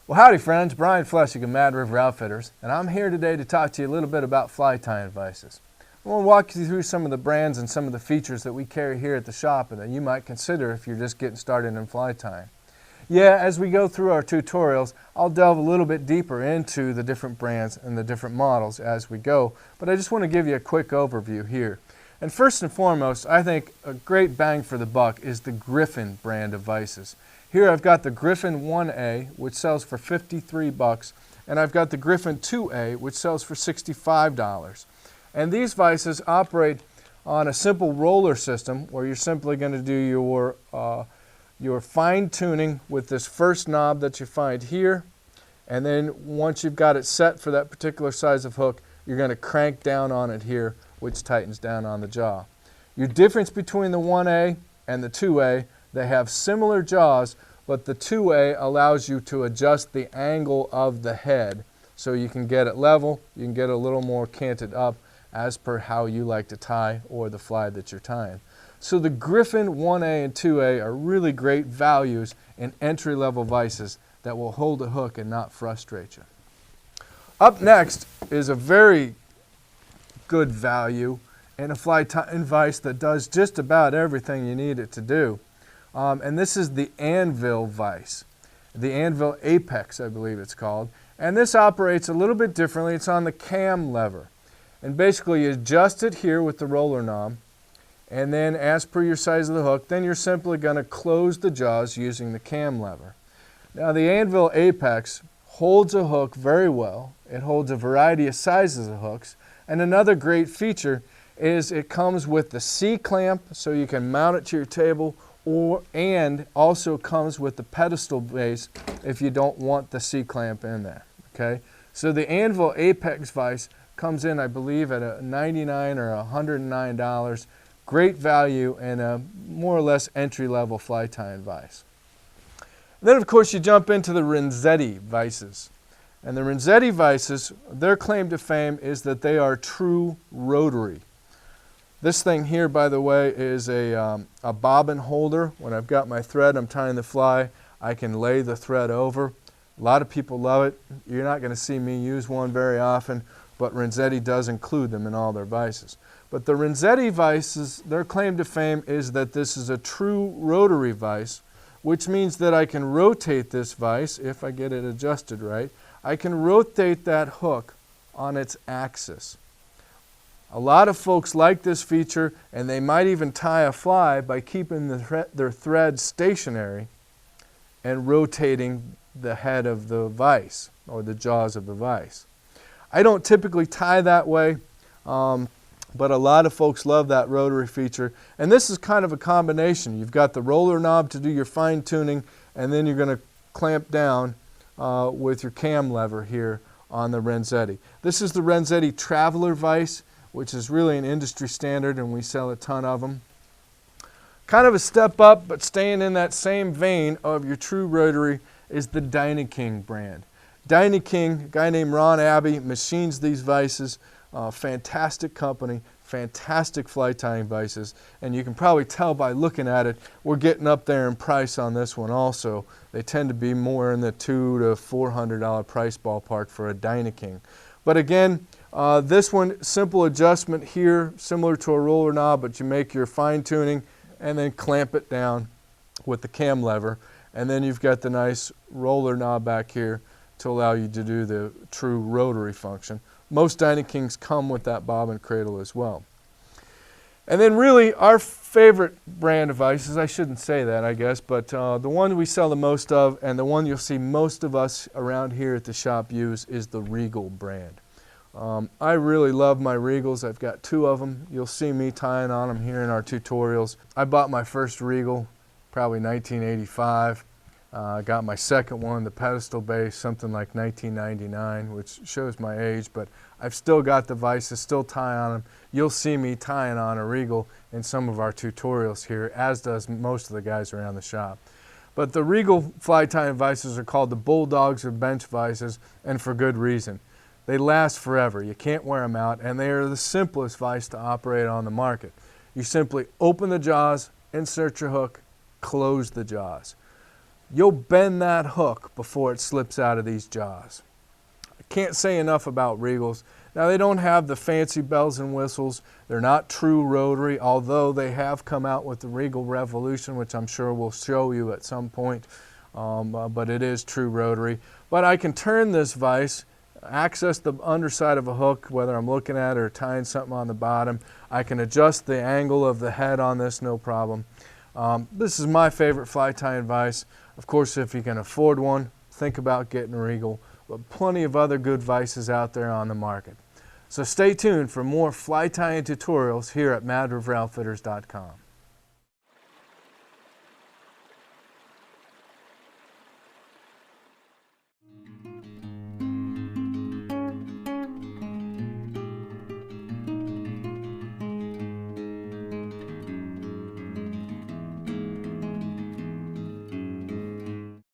Well, howdy friends, Brian Fleshig of Mad River Outfitters, and I'm here today to talk to you a little bit about fly tying vices. I want to walk you through some of the brands and some of the features that we carry here at the shop and that you might consider if you're just getting started in fly tying. Yeah, as we go through our tutorials, I'll delve a little bit deeper into the different brands and the different models as we go, but I just want to give you a quick overview here. And first and foremost, I think a great bang for the buck is the Griffin brand of vices. Here I've got the Griffin 1A, which sells for $53, and I've got the Griffin 2A, which sells for $65. And these vices operate on a simple roller system where you're simply going to do your fine tuning with this first knob that you find here, and then once you've got it set for that particular size of hook, you're going to crank down on it here, which tightens down on the jaw. Your difference between the 1A and the 2A, they have similar jaws, but the 2A allows you to adjust the angle of the head so you can get it level, you can get it a little more canted up as per how you like to tie or the fly that you're tying. So the Griffin 1A and 2A are really great values in entry-level vices that will hold a hook and not frustrate you. Up next is a very good value in a fly tying vise that does just about everything you need it to do. And this is the Anvil Vise, the Anvil Apex, I believe it's called. And this operates a little bit differently. It's on the cam lever. And basically you adjust it here with the roller knob, and then as per your size of the hook, then you're simply going to close the jaws using the cam lever. Now the Anvil Apex holds a hook very well. It holds a variety of sizes of hooks. And another great feature is it comes with the C-clamp so you can mount it to your table, and also comes with the pedestal base if you don't want the C-clamp in there. Okay? So the Anvil Apex vise comes in, I believe, at a $99 or $109. Great value and a more or less entry-level fly tying vise. Then of course you jump into the Renzetti Vices. And the Renzetti Vices, their claim to fame is that they are true rotary. This thing here, by the way, is a bobbin holder. When I've got my thread, I'm tying the fly, I can lay the thread over. A lot of people love it. You're not going to see me use one very often, but Renzetti does include them in all their vices. But the Renzetti Vices, their claim to fame is that this is a true rotary vise, which means that I can rotate this vise, if I get it adjusted right, I can rotate that hook on its axis. A lot of folks like this feature, and they might even tie a fly by keeping their thread stationary and rotating the head of the vise or the jaws of the vise. I don't typically tie that way, but a lot of folks love that rotary feature. And this is kind of a combination. You've got the roller knob to do your fine tuning, and then you're going to clamp down with your cam lever here on the Renzetti. This is the Renzetti Traveler Vise, which is really an industry standard, and we sell a ton of them. Kind of a step up, but staying in that same vein of your true rotary, is the Dyna King brand. Dyna King, a guy named Ron Abbey, machines these vices. Fantastic company, fantastic fly tying vices, and you can probably tell by looking at it, we're getting up there in price on this one also. They tend to be more in the $200 to $400 price ballpark for a Dyna King. But again, this one, simple adjustment here, similar to a roller knob, but you make your fine tuning and then clamp it down with the cam lever, and then you've got the nice roller knob back here to allow you to do the true rotary function. Most Dyna Kings come with that bobbin cradle as well. And then really our favorite brand of vices, I shouldn't say that I guess, but the one we sell the most of and the one you'll see most of us around here at the shop use is the Regal brand. I really love my Regals. I've got two of them. You'll see me tying on them here in our tutorials. I bought my first Regal probably 1985. I got my second one, the pedestal base, something like 1999, which shows my age, but I've still got the vices, still tie on them. You'll see me tying on a Regal in some of our tutorials here, as does most of the guys around the shop. But the Regal fly tying vices are called the Bulldogs of bench vices, and for good reason. They last forever. You can't wear them out, and they are the simplest vise to operate on the market. You simply open the jaws, insert your hook, close the jaws. you'll bend that hook before it slips out of these jaws. I can't say enough about Regals. Now, they don't have the fancy bells and whistles. They're not true rotary, although they have come out with the Regal Revolution, which I'm sure we'll show you at some point, but it is true rotary. But I can turn this vise, access the underside of a hook, whether I'm looking at it or tying something on the bottom. I can adjust the angle of the head on this, no problem. This is my favorite fly tying vise. Of course, if you can afford one, think about getting a Regal, but plenty of other good vices out there on the market. So stay tuned for more fly tying tutorials here at MadRiverOutfitters.com.